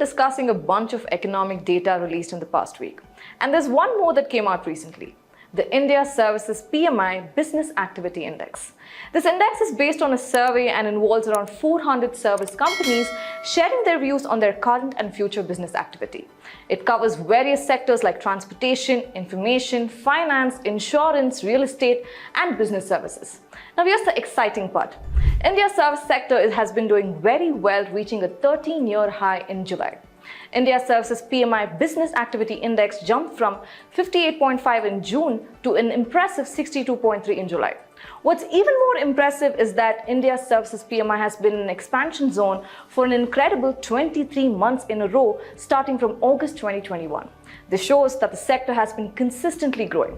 discussing a bunch of economic data released in the past week. And there's one more that came out recently. The India Services PMI Business Activity Index. This index is based on a survey and involves around 400 service companies sharing their views on their current and future business activity. It covers various sectors like transportation, information, finance, insurance, real estate, and business services. Now here's the exciting part. India's service sector has been doing very well, reaching a 13-year high in July. India's Services PMI Business Activity Index jumped from 58.5 in June to an impressive 62.3 in July. What's even more impressive is that India's Services PMI has been in an expansion zone for an incredible 23 months in a row, starting from August 2021. This shows that the sector has been consistently growing.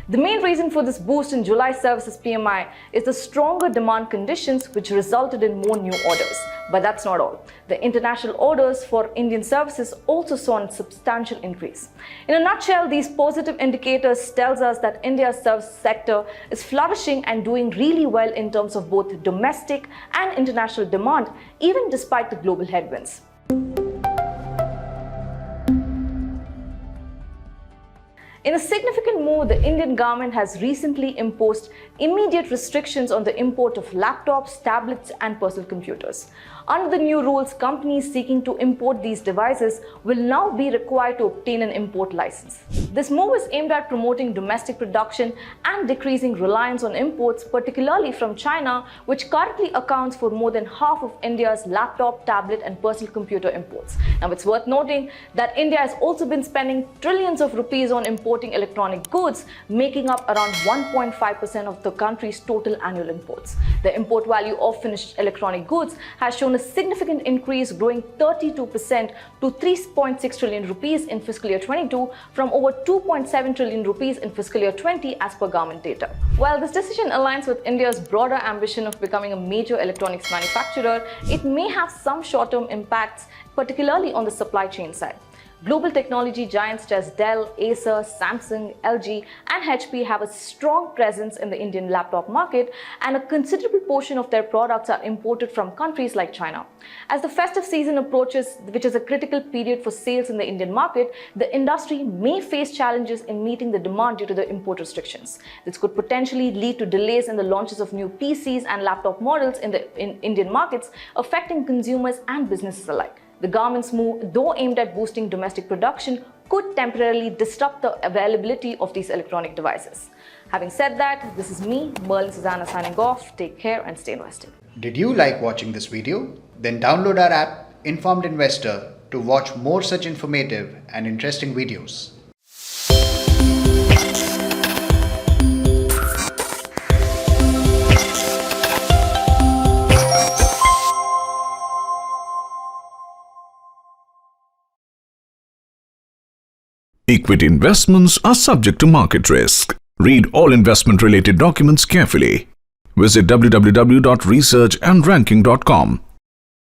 The main reason for this boost in July Services PMI is the stronger demand conditions, which resulted in more new orders. But that's not all. The international orders for Indian services also saw a substantial increase. In a nutshell, these positive indicators tells us that India's service sector is flourishing and doing really well in terms of both domestic and international demand, even despite the global headwinds. In a significant move, the Indian government has recently imposed immediate restrictions on the import of laptops, tablets, and personal computers. Under the new rules, companies seeking to import these devices will now be required to obtain an import license. This move is aimed at promoting domestic production and decreasing reliance on imports, particularly from China, which currently accounts for more than half of India's laptop, tablet, and personal computer imports. Now, it's worth noting that India has also been spending trillions of rupees on importing electronic goods, making up around 1.5% of the country's total annual imports. The import value of finished electronic goods has shown a significant increase, growing 32% to 3.6 trillion rupees in fiscal year 22 from over 2.7 trillion rupees in fiscal year 20 as per government data. While this decision aligns with India's broader ambition of becoming a major electronics manufacturer, it may have some short-term impacts, particularly on the supply chain side. Global technology giants such as Dell, Acer, Samsung, LG, and HP have a strong presence in the Indian laptop market, and a considerable portion of their products are imported from countries like China. As the festive season approaches, which is a critical period for sales in the Indian market, the industry may face challenges in meeting the demand due to the import restrictions. This could potentially lead to delays in the launches of new PCs and laptop models in Indian markets, affecting consumers and businesses alike. The government's move, though aimed at boosting domestic production, could temporarily disrupt the availability of these electronic devices. Having said that, this is me, Merlin Susanna, signing off. Take care and stay invested. Did you like watching this video? Then download our app, Informed Investor, to watch more such informative and interesting videos. Equity investments are subject to market risk. Read all investment-related documents carefully. Visit www.researchandranking.com.